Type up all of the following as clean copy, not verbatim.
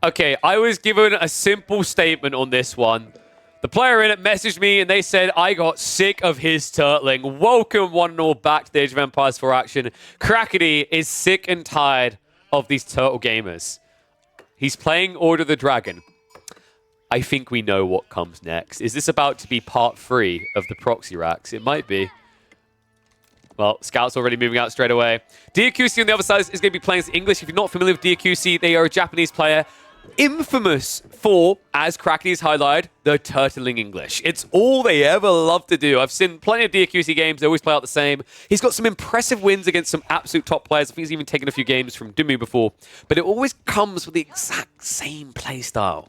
Okay, I was given a simple statement on this one. The player in it messaged me and they said, I got sick of his turtling. Welcome one and all back to the Age of Empires 4 action. Crackety is sick and tired of these turtle gamers. He's playing Order of the Dragon. I think we know what comes next. Is this about to be part 3 of the proxy racks? It might be. Well, Scout's already moving out straight away. Diakusi on the other side is going to be playing as English. If you're not familiar with Diakusi, they are a Japanese player infamous for, as Crackety's highlighted, the turtling English. It's all they ever love to do. I've seen plenty of DQC games. They always play out the same. He's got some impressive wins against some absolute top players. I think he's even taken a few games from Dumu before. But it always comes with the exact same playstyle.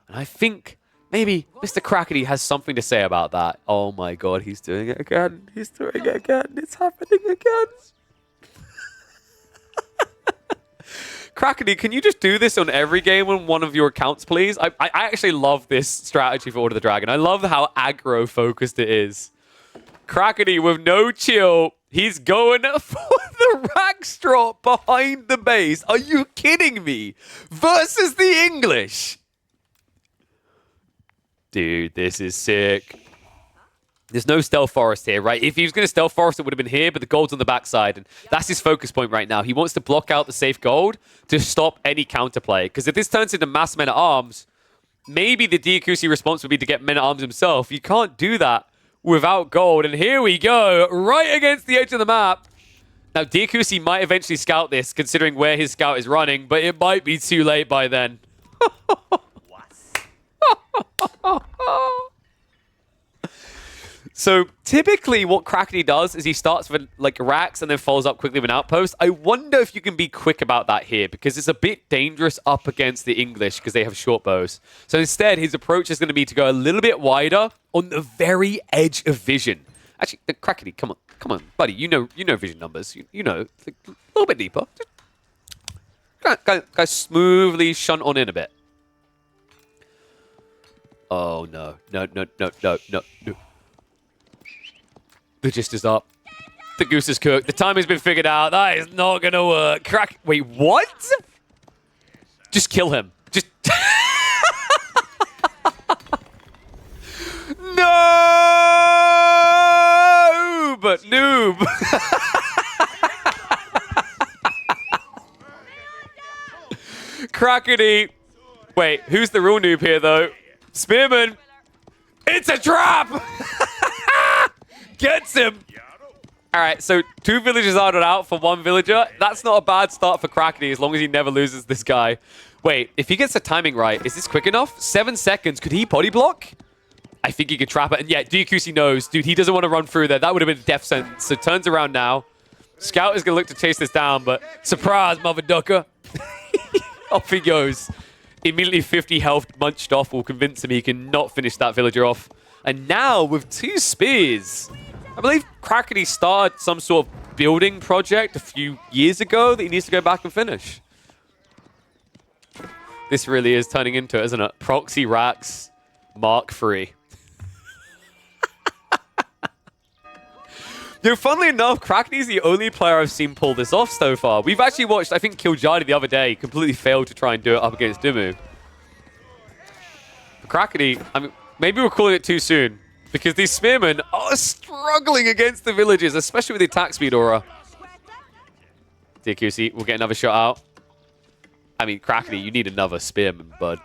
And I think maybe Mr. Crackety has something to say about that. Oh my god, he's doing it again. He's doing it again. It's happening again. Crackety, can you just do this on every game on one of your accounts, please? I actually love this strategy for Order of the Dragon. I love how aggro-focused it is. Crackety with no chill. He's going for the rack drop behind the base. Are you kidding me? Versus the English. Dude, this is sick. There's no stealth forest here, right? If he was going to stealth forest, it would have been here, but the gold's on the backside. And that's his focus point right now. He wants to block out the safe gold to stop any counterplay. Because if this turns into mass men-at-arms, maybe the Diakusi response would be to get men-at-arms himself. You can't do that without gold. And here we go, right against the edge of the map. Now, Diakusi might eventually scout this, considering where his scout is running, but it might be too late by then. So typically what Crackety does is he starts with like racks and then follows up quickly with an outpost. I wonder if you can be quick about that here because it's a bit dangerous up against the English because they have short bows. So instead, his approach is going to be to go a little bit wider on the very edge of vision. Actually, Crackety, come on, buddy. You know vision numbers. You know, a little bit deeper. Go smoothly shunt on in a bit. Oh, no. No. The gist is up. The goose is cooked. The timing's been figured out. That is not going to work. Wait, what? Just kill him. Just... Noob! Crackety. Wait, who's the real noob here, though? Spearman. It's a trap! Gets him! Alright, so 2 villagers are out for 1 villager. That's not a bad start for Crackety as long as he never loses this guy. Wait, if he gets the timing right, is this quick enough? 7 seconds. Could he body block? I think he could trap it. And yeah, Diakusi knows. Dude, he doesn't want to run through there. That would have been a death sentence. So turns around now. Scout is going to look to chase this down, but surprise, mother ducker. Off he goes. Immediately 50 health munched off will convince him he can not finish that villager off. And now with 2 spears... I believe Crackety started some sort of building project a few years ago that he needs to go back and finish. This really is turning into it, isn't it? Proxy racks Mark III. You know, funnily enough, Crackety's the only player I've seen pull this off so far. We've actually watched, I think, Jeanne the other day completely failed to try and do it up against Dumu. Crackety, I mean, maybe we're calling it too soon. Because these spearmen are struggling against the villagers, especially with the attack speed aura. Diakusi will get another shot out. I mean, Crackety, you need another spearman, bud.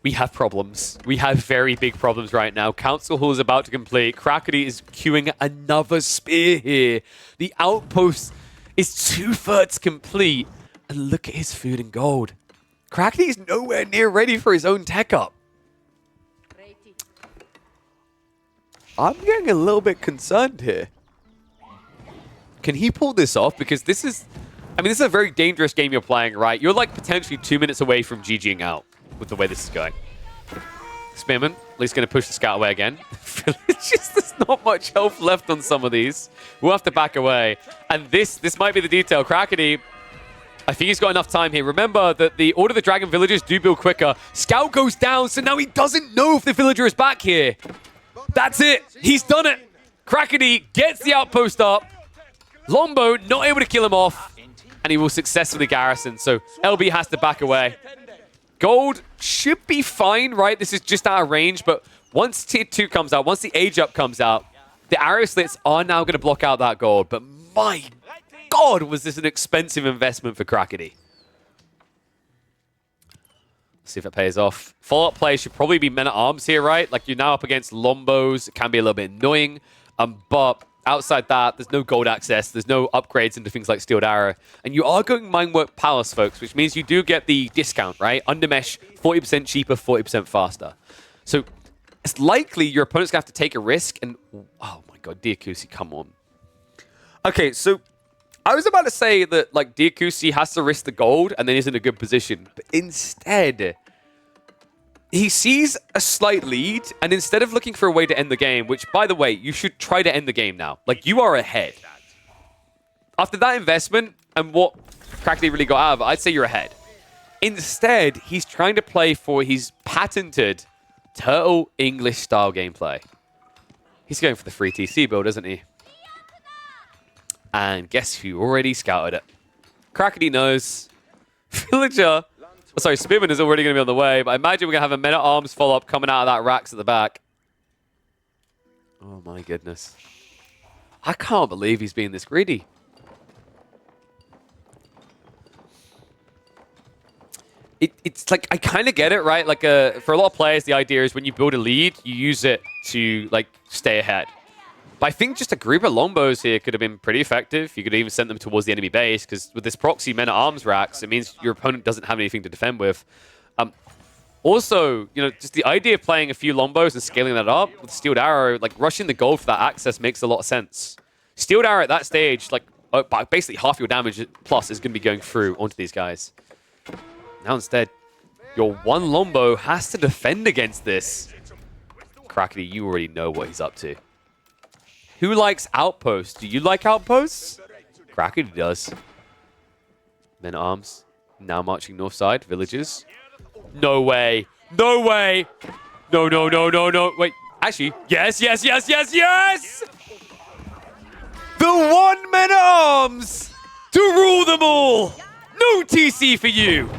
We have problems. We have very big problems right now. Council Hall is about to complete. Crackety is queuing another spear here. The outpost is 2/3 complete. And look at his food and gold. Crackety is nowhere near ready for his own tech up. I'm getting a little bit concerned here. Can he pull this off? Because this is... I mean, this is a very dangerous game you're playing, right? You're like potentially 2 minutes away from GGing out with the way this is going. Spearman, at least going to push the scout away again. There's not much health left on some of these. We'll have to back away. And this might be the detail. Crackety... I think he's got enough time here. Remember that the Order of the Dragon villagers do build quicker. Scout goes down, so now he doesn't know if the villager is back here. That's it. He's done it. Crackety gets the outpost up. Longbow not able to kill him off, and he will successfully garrison. So LB has to back away. Gold should be fine, right? This is just out of range, but once tier 2 comes out, once the age up comes out, the arrow slits are now going to block out that gold. But my God, was this an expensive investment for Crackety. See if it pays off. Follow-up play should probably be men-at-arms here, right? Like, you're now up against Lombos. It can be a little bit annoying. But outside that, there's no gold access. There's no upgrades into things like Steeled Arrow. And you are going Minework Palace, folks, which means you do get the discount, right? Undermesh, 40% cheaper, 40% faster. So it's likely your opponent's going to have to take a risk. And, oh my God, Diakusi, come on. Okay, so I was about to say that, like, Diakusi has to risk the gold and then he's in a good position. But instead, he sees a slight lead, and instead of looking for a way to end the game, which, by the way, you should try to end the game now. Like, you are ahead. After that investment and what Crackety really got out of it, I'd say you're ahead. Instead, he's trying to play for his patented Turtle English style gameplay. He's going for the free TC build, isn't he? And guess who already scouted it? Crackety knows. Villager... Oh, sorry, Spearman is already going to be on the way, but I imagine we're going to have a men-at-arms follow-up coming out of that racks at the back. Oh my goodness. I can't believe he's being this greedy. It's like, I kind of get it, right? Like, for a lot of players, the idea is when you build a lead, you use it to, like, stay ahead. But I think just a group of Longbows here could have been pretty effective. You could even send them towards the enemy base, because with this proxy men-at-arms racks, it means your opponent doesn't have anything to defend with. Also, you know, just the idea of playing a few Longbows and scaling that up with Steeled Arrow, like rushing the gold for that access makes a lot of sense. Steeled Arrow at that stage, like basically half your damage plus is going to be going through onto these guys. Now instead, your one Longbow has to defend against this. Crackety, you already know what he's up to. Who likes outposts? Do you like outposts? Crackety does. Men-at-arms. Now marching north side. Villages. No way. No way. No, no, no, no, no. Wait. Actually, yes, yes, yes, yes, yes! The one men-at-arms to rule them all. No TC for you.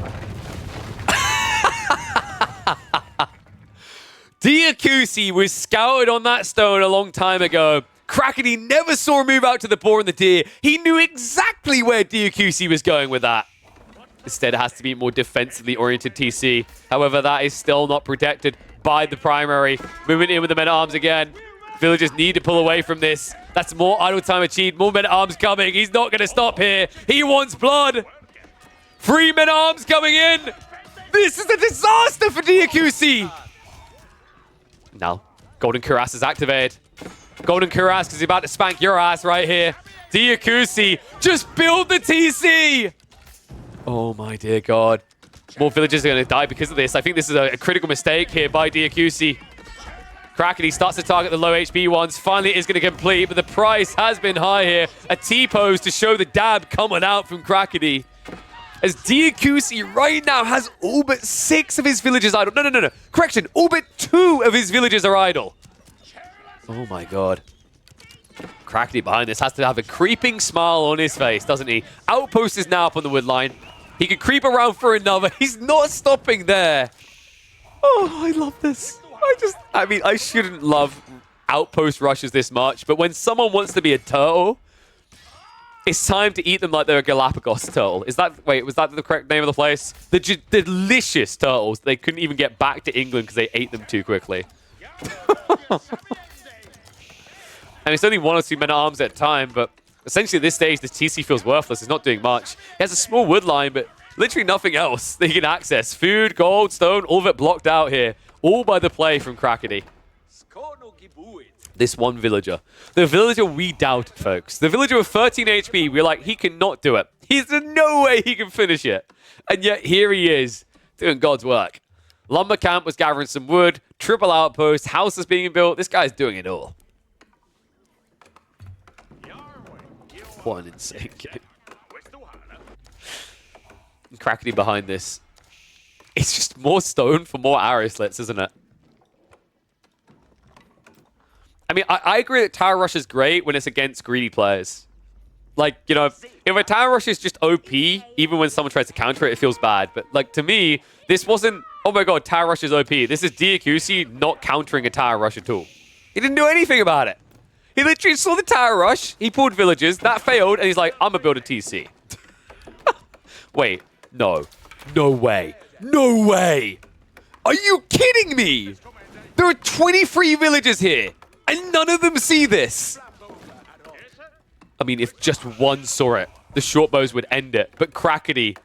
Diakusi was scouted on that stone a long time ago. Crackety never saw a move out to the boar and the deer. He knew exactly where Diakusi was going with that. Instead, it has to be more defensively oriented TC. However, that is still not protected by the primary. Moving in with the men-at-arms again. Villagers need to pull away from this. That's more idle time achieved. More men-at-arms coming. He's not going to stop here. He wants blood. 3 men-at-arms coming in. This is a disaster for Diakusi. Now, Golden Cuirass is activated. Golden Cuirass because he's about to spank your ass right here. Diakusi, just build the TC! Oh my dear God. More villagers are going to die because of this. I think this is a critical mistake here by Diakusi. Crackety starts to target the low HP ones. Finally, it is going to complete, but the price has been high here. A T-pose to show the dab coming out from Crackety. As Diakusi right now has all but 6 of his villagers idle. No, no, no, no. Correction, all but 2 of his villagers are idle. Oh my God. Crackety behind this has to have a creeping smile on his face, doesn't he? Outpost is now up on the wood line. He could creep around for another. He's not stopping there. Oh, I love this. I mean, I shouldn't love outpost rushes this much, but when someone wants to be a turtle, it's time to eat them like they're a Galapagos turtle. Is that, wait, was that the correct name of the place? The delicious turtles. They couldn't even get back to England because they ate them too quickly. And it's only 1 or 2 men-at-arms at a time, but essentially at this stage, the TC feels worthless. It's not doing much. He has a small wood line, but literally nothing else that he can access. Food, gold, stone, all of it blocked out here. All by the play from Crackety. This one villager. The villager we doubted, folks. The villager with 13 HP, we're like, he cannot do it. There's no way he can finish it. And yet here he is, doing God's work. Lumber camp was gathering some wood, triple outpost, house is being built. This guy's doing it all. What an insane game. Crackety behind this. It's just more stone for more arrow slits, isn't it? I mean, I agree that Tower Rush is great when it's against greedy players. Like, you know, if a tower rush is just OP, even when someone tries to counter it, it feels bad. But, like, to me, this wasn't, oh my god, tower rush is OP. This is Diakusi not countering a tower rush at all. He didn't do anything about it. He literally saw the tower rush, he pulled villagers, that failed, and he's like, I'm gonna build a TC. Wait, no. No way. No way! Are you kidding me? There are 23 villagers here, and none of them see this. I mean, if just one saw it, the short bows would end it. But Crackety,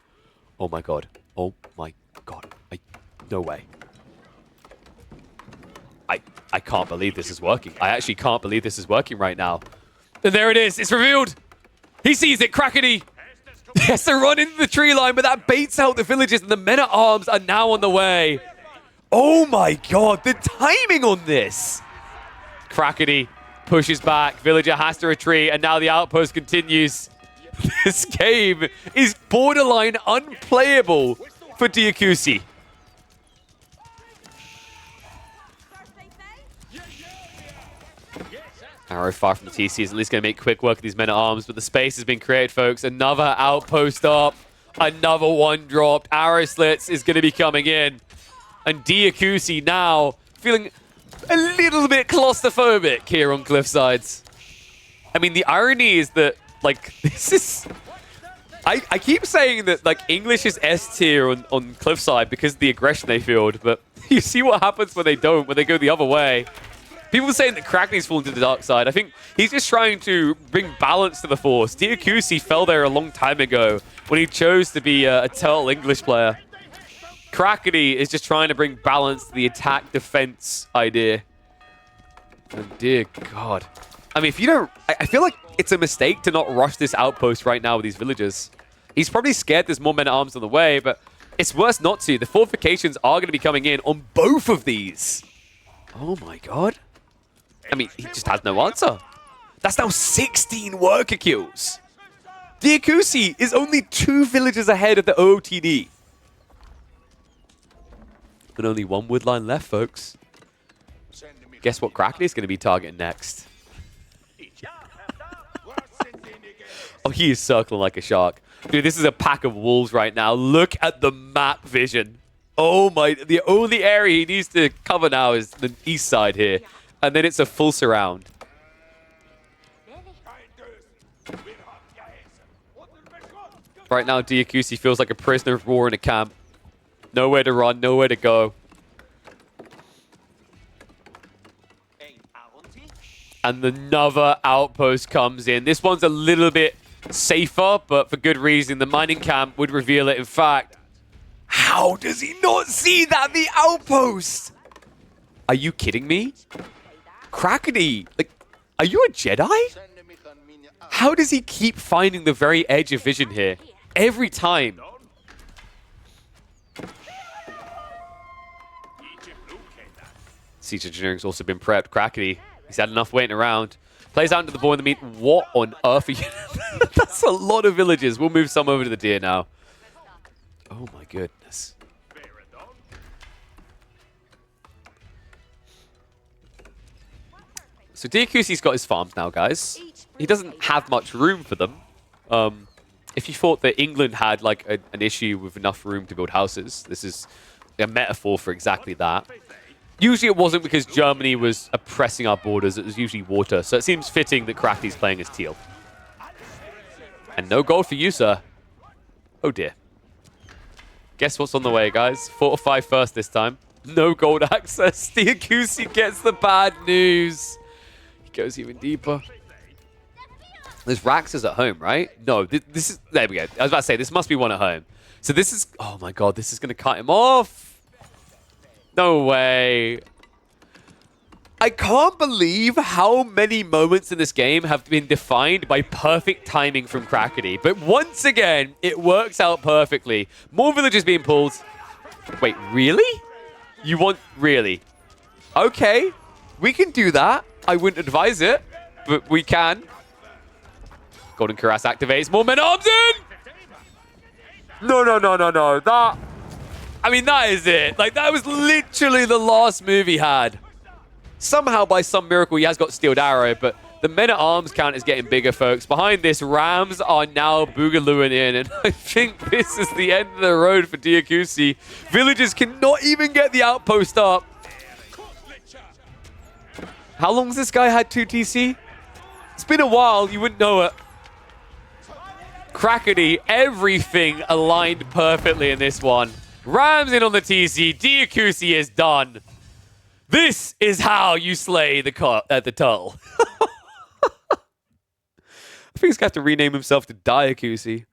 oh my god. Oh my god. No way. I can't believe this is working. I actually can't believe this is working right now. And there it is. It's revealed. He sees it. Crackety. He has to run into the tree line, but that baits out the villagers, and the men-at-arms are now on the way. Oh my god. The timing on this. Crackety pushes back. Villager has to retreat, and now the outpost continues. This game is borderline unplayable for Diakusi. Arrow far from the TC is at least going to make quick work of these men-at-arms, but the space has been created, folks. Another outpost up. Another one dropped. Arrow slits is going to be coming in. And Diakusi now feeling a little bit claustrophobic here on Cliffsides. I mean, the irony is that, like, this is... I keep saying that, like, English is S tier on Cliffside because of the aggression they field, but you see what happens when they don't, when they go the other way. People are saying that Crackney's fallen to the dark side. I think he's just trying to bring balance to the Force. Diakusi fell there a long time ago when he chose to be a turtle English player. Crackety is just trying to bring balance to the attack-defense idea. And dear God. I mean, if you don't... I feel like it's a mistake to not rush this outpost right now with these villagers. He's probably scared there's more men-at-arms on the way, but it's worse not to. The fortifications are going to be coming in on both of these. Oh my God. I mean, he just has no answer. That's now 16 worker kills. Diakusi is only 2 villagers ahead of the OOTD. And only 1 woodline left, folks. Guess what Crackney is going to be targeting next? Oh, he is circling like a shark. Dude, this is a pack of wolves right now. Look at the map vision. Oh my, the only area he needs to cover now is the east side here. And then it's a full surround. Right now, Diakusi feels like a prisoner of war in a camp. Nowhere to run, nowhere to go. And another outpost comes in. This one's a little bit safer, but for good reason. The mining camp would reveal it. In fact, how does he not see that? The outpost! Are you kidding me? Crackety, like, are you a Jedi? How does he keep finding the very edge of vision here? Every time. Siege Engineering's also been prepped. Crackety, he's had enough waiting around. Plays out into the boar in the meat. What on earth are you... That's a lot of villages. We'll move some over to the deer now. Oh my goodness. So Diakusi's got his farms now, guys. He doesn't have much room for them. If you thought that England had like an issue with enough room to build houses, this is a metaphor for exactly that. Usually it wasn't because Germany was oppressing our borders. It was usually water. So it seems fitting that Crafty's playing as teal. And no gold for you, sir. Oh dear. Guess what's on the way, guys? 4 to 5 first this time. No gold access. Diakusi gets the bad news. Goes even deeper. There's Raxas at home, right? No, this is... There we go. I was about to say, this must be one at home. So this is... Oh my God, this is going to cut him off. No way. I can't believe how many moments in this game have been defined by perfect timing from Crackety. But once again, it works out perfectly. More villages being pulled. Wait, really? You want... Really? Okay. We can do that. I wouldn't advise it, but we can. Golden Cuirass activates. More men-at-arms in! No. That... I mean, that is it. Like, that was literally the last move he had. Somehow, by some miracle, he has got Steeled Arrow, but The men-at-arms count is getting bigger, folks. Behind this, Rams are now boogalooing in, and I think this is the end of the road for Diakusi. Villagers cannot even get the outpost up. How long's this guy had 2 TC? It's been a while, you wouldn't know it. Crackety, everything aligned perfectly in this one. Rams in on the TC, Diakusi is done. This is how you slay the turtle. I think he's going to have to rename himself to Diakusi.